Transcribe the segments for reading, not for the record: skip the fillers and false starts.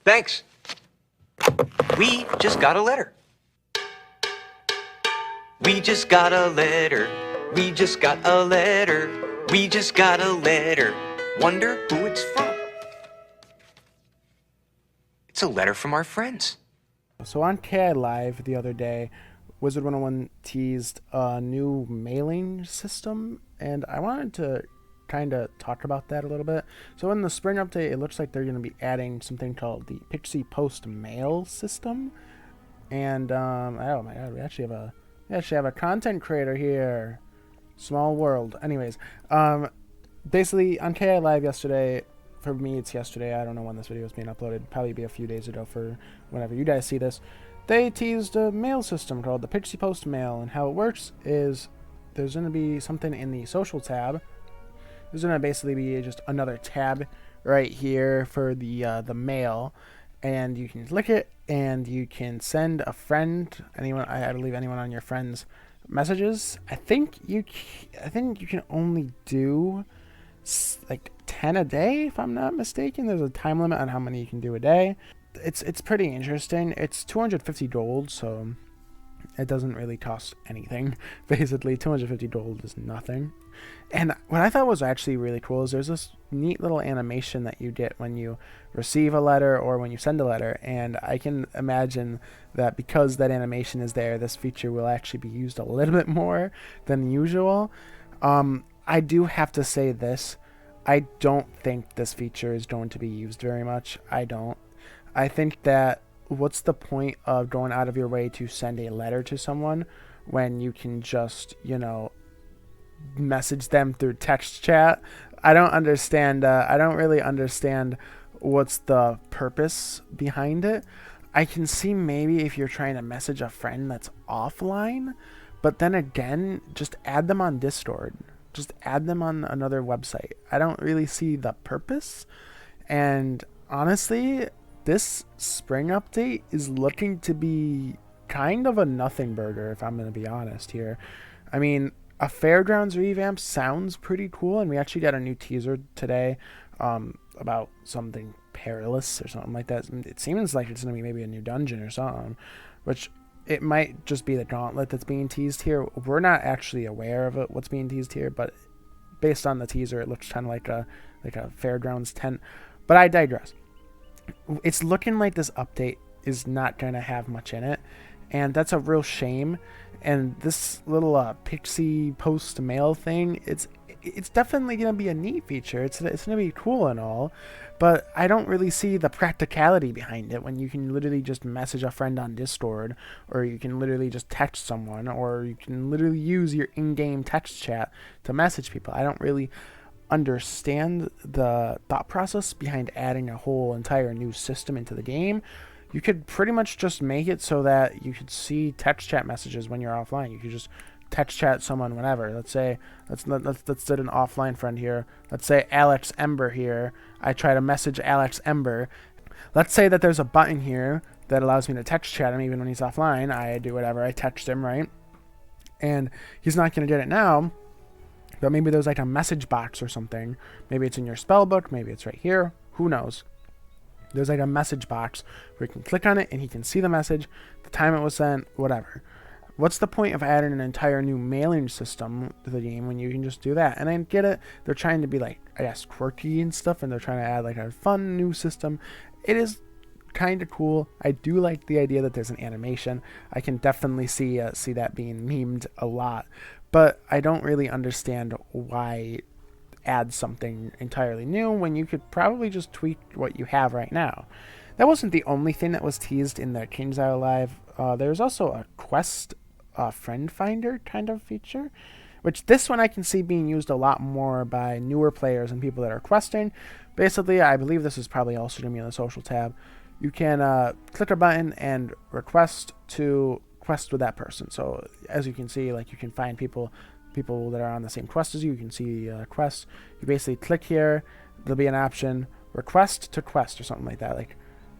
Thanks. We just got a letter. We just got a letter. We just got a letter. We just got a letter. Wonder who it's from. It's a letter from our friends. So on KI Live the other day, Wizard101 teased a new mailing system, and I wanted to kind of talk about that a little bit. So in the spring update, it looks like they're going to be adding something called the Pixie Post Mail system. And oh my god, we actually have a content creator here. Small world. Anyways, basically on KI Live yesterday, for me it's yesterday, I don't know when this video is being uploaded, probably be a few days ago for whenever you guys see this, they teased a mail system called the Pixie Post Mail, and how it works is there's going to be something in the social tab. There's going to basically be just another tab right here for the mail, and you can click it and you can send a friend, anyone, I believe anyone on your friends' messages. I think you can only do like 10 a day if I'm not mistaken. There's a time limit on how many you can do a day. It's pretty interesting. It's 250 gold, so it doesn't really cost anything. Basically 250 gold is nothing. And what I thought was actually really cool is there's this neat little animation that you get when you receive a letter or when you send a letter, and I can imagine that because that animation is there, this feature will actually be used a little bit more than usual. I do have to say this, I don't think this feature is going to be used very much. I don't. I think that what's the point of going out of your way to send a letter to someone when you can just, message them through text chat? I don't understand. I don't really understand what's the purpose behind it. I can see maybe if you're trying to message a friend that's offline, but then again, just add them on Discord. Just add them on another website. I don't really see the purpose. And honestly, this spring update is looking to be kind of a nothing burger, if I'm going to be honest here. I mean, a Fairgrounds revamp sounds pretty cool, and we actually got a new teaser today about something perilous or something like that. It seems like it's going to be maybe a new dungeon or something, which it might just be the gauntlet that's being teased here. We're not actually aware of it, what's being teased here, but based on the teaser, it looks kind of like a Fairgrounds tent. But I digress. It's looking like this update is not going to have much in it, and that's a real shame. And this little Pixie Post Mail thing, it's definitely going to be a neat feature. It's going to be cool and all, but I don't really see the practicality behind it when you can literally just message a friend on Discord, or you can literally just text someone, or you can literally use your in-game text chat to message people. I don't really understand the thought process behind adding a whole entire new system into the game. You could pretty much just make it so that you could see text chat messages when you're offline. You could just text chat someone whenever. Let's say let's get an offline friend here. Let's say Alex Ember here. I try to message Alex Ember. Let's say that there's a button here that allows me to text chat him even when he's offline. I do whatever. I text him, right? And he's not going to get it now, but maybe there's like a message box or something. Maybe it's in your spell book. Maybe it's right here. Who knows? There's like a message box where you can click on it and he can see the message, the time it was sent, whatever. What's the point of adding an entire new mailing system to the game when you can just do that? And I get it. They're trying to be like, I guess, quirky and stuff, and they're trying to add like a fun new system. It is kind of cool. I do like the idea that there's an animation. I can definitely see that being memed a lot, but I don't really understand why add something entirely new when you could probably just tweak what you have right now. That wasn't the only thing that was teased in the King's Isle Live. There's also a quest friend finder kind of feature, which this one I can see being used a lot more by newer players and people that are questing. Basically, I believe this is probably also going to be in the social tab. You can click a button and request to quest with that person. So as you can see, like, you can find people that are on the same quest as you. You can see quests. You basically click here. There'll be an option, request to quest or something like that, like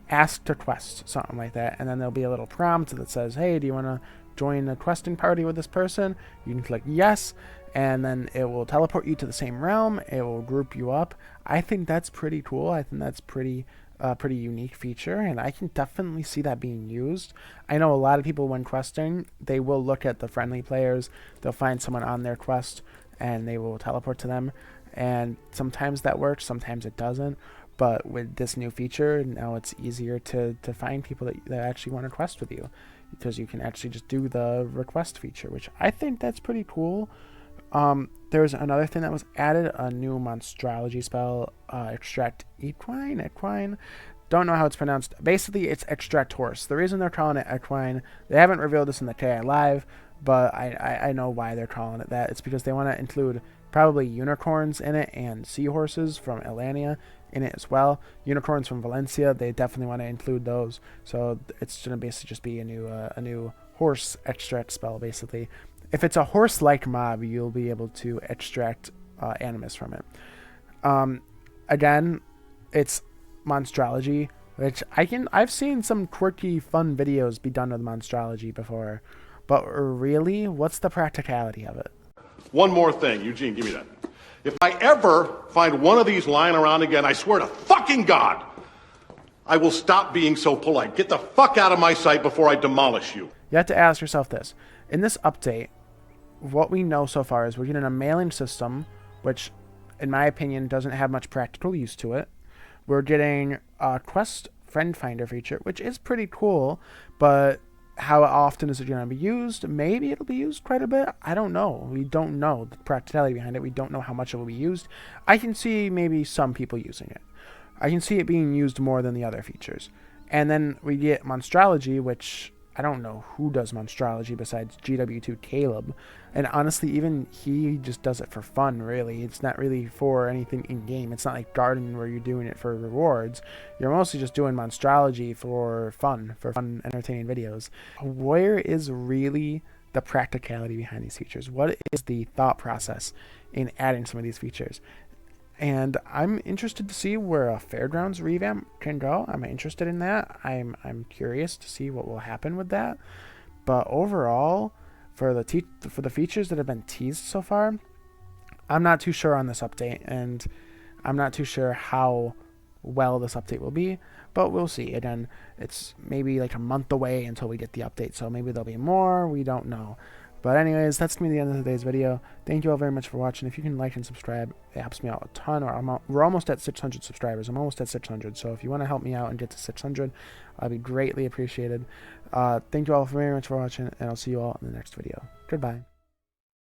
ask to quest, something like that. And then there'll be a little prompt that says, hey, do you want to join a questing party with this person? You can click yes, and then it will teleport you to the same realm. It will group you up. I think that's pretty cool. I think that's pretty a pretty unique feature, and I can definitely see that being used. I know a lot of people when questing, they will look at the friendly players, they'll find someone on their quest, and they will teleport to them, and sometimes that works, sometimes it doesn't. But with this new feature, now it's easier to find people that actually want to quest with you, because you can actually just do the request feature, which I think that's pretty cool. There's another thing that was added, a new monstrology spell, extract equine. Don't know how it's pronounced. Basically, it's extract horse. The reason they're calling it equine, they haven't revealed this in the KI Live, but I know why they're calling it that. It's because they want to include probably unicorns in it and seahorses from Elania in it as well. Unicorns from Valencia, they definitely want to include those. So it's going to basically just be a new horse extract spell, basically. If it's a horse-like mob, you'll be able to extract animus from it. Again, it's monstrology, which I've seen some quirky, fun videos be done with monstrology before, but really, what's the practicality of it? One more thing, Eugene, give me that. If I ever find one of these lying around again, I swear to fucking God, I will stop being so polite. Get the fuck out of my sight before I demolish you. You have to ask yourself this. In this update, what we know so far is we're getting a mailing system, which, in my opinion, doesn't have much practical use to it. We're getting a quest friend finder feature, which is pretty cool, but how often is it going to be used? Maybe it'll be used quite a bit. I don't know. We don't know the practicality behind it. We don't know how much it will be used. I can see maybe some people using it. I can see it being used more than the other features. And then we get monstrology, which I don't know who does monstrology besides GW2 Caleb. And honestly, even he just does it for fun, really. It's not really for anything in-game. It's not like Garden where you're doing it for rewards. You're mostly just doing monstrology for fun, entertaining videos. Where is really the practicality behind these features? What is the thought process in adding some of these features? And I'm interested to see where a Fairgrounds revamp can go. I'm interested in that. I'm curious to see what will happen with that. But overall, for the features that have been teased so far, I'm not too sure on this update, and I'm not too sure how well this update will be. But we'll see. Again, it's maybe like a month away until we get the update, so maybe there'll be more. We don't know. But anyways, that's going to be the end of today's video. Thank you all very much for watching. If you can like and subscribe, it helps me out a ton. We're almost at 600 subscribers. I'm almost at 600. So if you want to help me out and get to 600, I'd be greatly appreciated. Thank you all very much for watching, and I'll see you all in the next video. Goodbye.